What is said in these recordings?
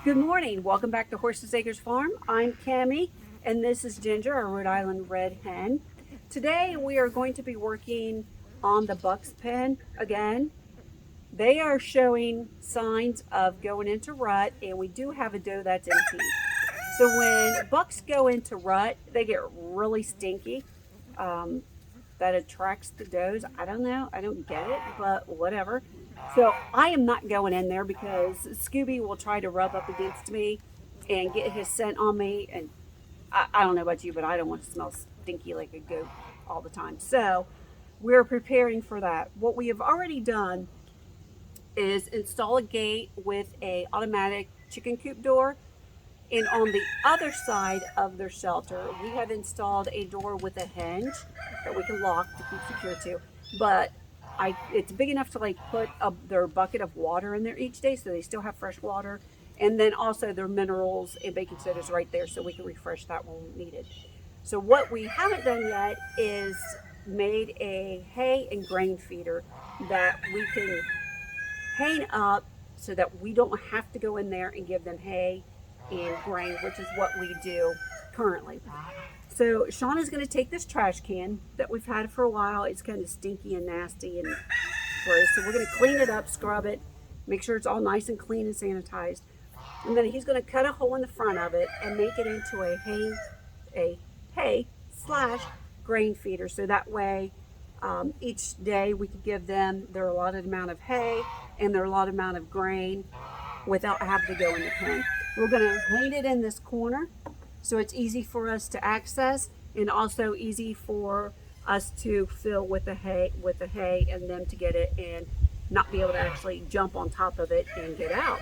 Good morning. Welcome back to Horses Acres Farm. I'm Cammie, and this is Ginger, our Rhode Island red hen. Today we are going to be working on the buck's pen again. They are showing signs of going into rut, and we do have a doe that's in heat. So when bucks go into rut, they get really stinky. That attracts the does. I don't know. I don't get it, but whatever. So I am not going in there because Scooby will try to rub up against me and get his scent on me. And I don't know about you, but I don't want to smell stinky like a goat all the time. So we're preparing for that. What we have already done is install a gate with a automatic chicken coop door. And on the other side of their shelter, we have installed a door with a hinge that we can lock to keep secure to. But it's big enough to like put their bucket of water in there each day, so they still have fresh water. And then also their minerals and baking soda is right there, so we can refresh that when we need it. So what we haven't done yet is made a hay and grain feeder that we can hang up so that we don't have to go in there and give them hay and grain, which is what we do currently. So Sean is going to take this trash can that we've had for a while. It's kind of stinky and nasty and gross. So we're going to clean it up, scrub it, make sure it's all nice and clean and sanitized. And then he's going to cut a hole in the front of it and make it into a hay / grain feeder. So that way each day we could give them their allotted amount of hay and their allotted amount of grain without having to go in the pen. We're going to hang it in this corner so it's easy for us to access and also easy for us to fill with the hay and them to get it and not be able to actually jump on top of it and get out.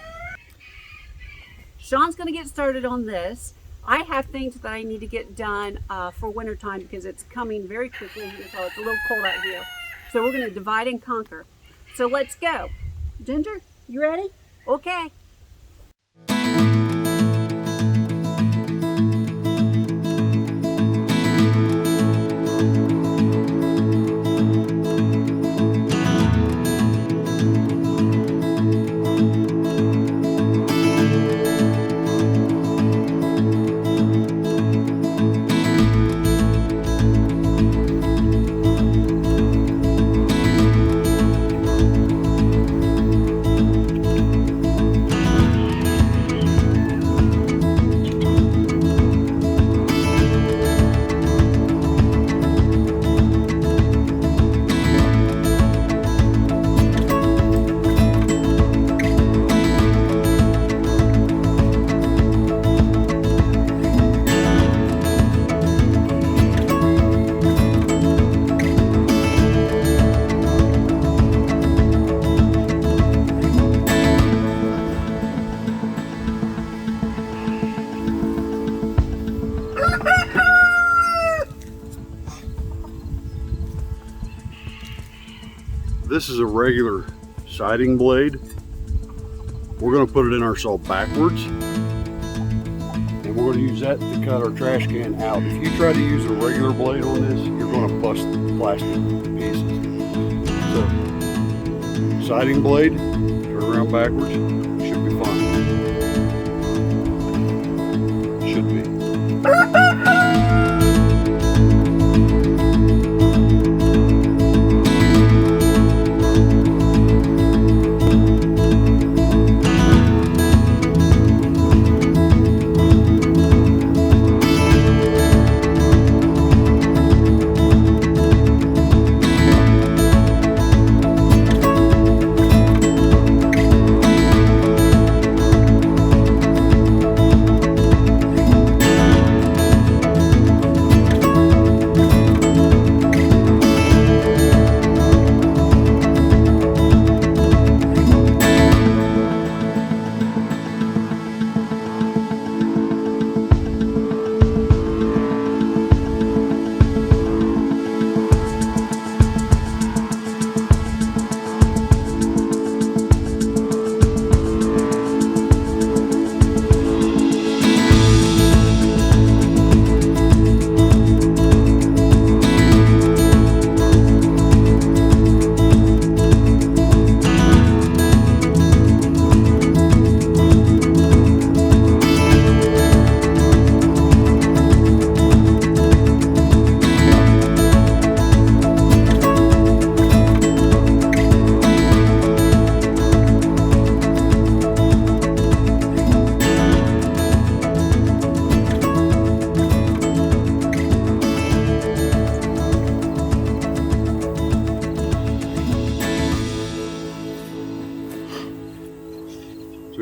Sean's going to get started on this. I have things that I need to get done for winter time because it's coming very quickly. You can tell it's a little cold out here. So we're going to divide and conquer. So let's go. Ginger, you ready? Okay. This is a regular siding blade. We're going to put it in our saw backwards, and we're going to use that to cut our trash can out. If you try to use a regular blade on this, you're going to bust the plastic pieces. So, siding blade, turn around backwards, should be fine. Should be.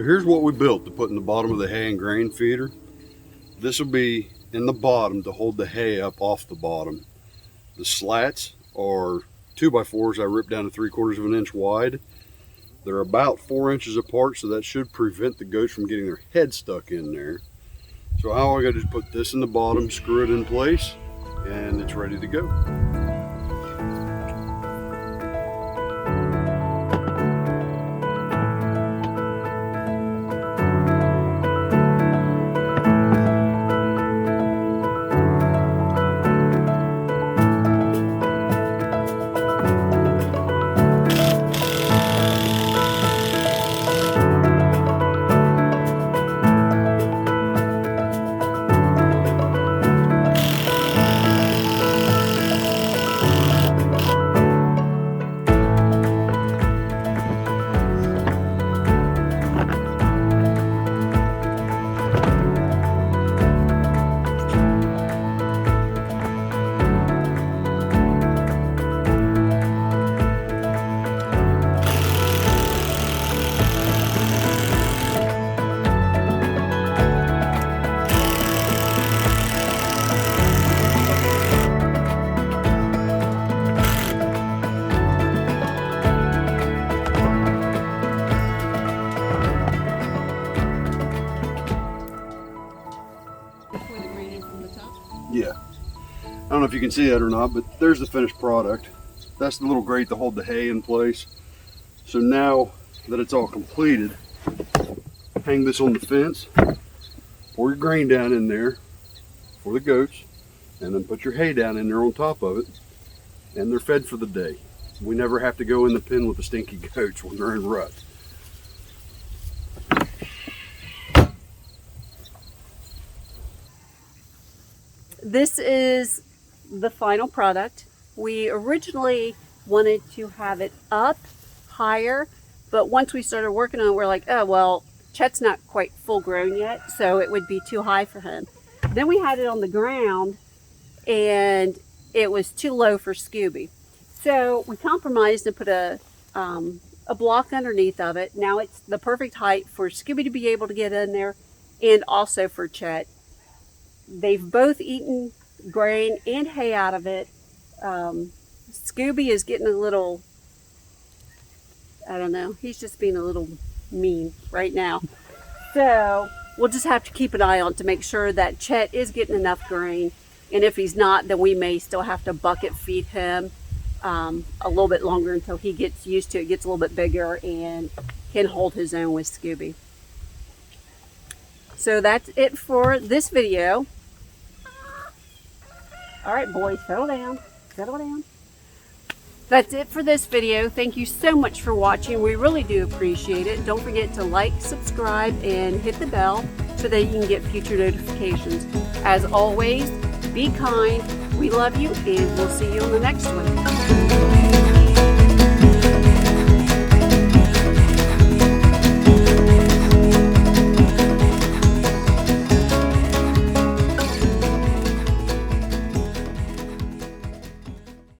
here's what we built to put in the bottom of the hay and grain feeder. This will be in the bottom to hold the hay up off the bottom. The slats are 2x4s I ripped down to 3/4 of an inch wide. They're about 4 inches apart, so that should prevent the goats from getting their head stuck in there. So all I got to do is put this in the bottom, screw it in place, and it's ready to go. Yeah, I don't know if you can see that or not, but there's the finished product. That's the little grate to hold the hay in place. So now that it's all completed, hang this on the fence, pour your grain down in there for the goats, and then put your hay down in there on top of it, and they're fed for the day. We never have to go in the pen with the stinky goats when they're in rut. This is the final product. We originally wanted to have it up higher, but once we started working on it, we're like, oh, well, Chet's not quite full grown yet, so it would be too high for him. Then we had it on the ground, and it was too low for Scooby. So we compromised and put a block underneath of it. Now it's the perfect height for Scooby to be able to get in there, and also for Chet. They've both eaten grain and hay out of it. Scooby is getting a little, I don't know, he's just being a little mean right now. So we'll just have to keep an eye on to make sure that Chet is getting enough grain. And if he's not, then we may still have to bucket feed him a little bit longer until he gets used to it, gets a little bit bigger and can hold his own with Scooby. So that's it for this video. All right, boys, settle down, settle down. That's it for this video. Thank you so much for watching. We really do appreciate it. Don't forget to like, subscribe, and hit the bell so that you can get future notifications. As always, be kind. We love you, and we'll see you on the next one.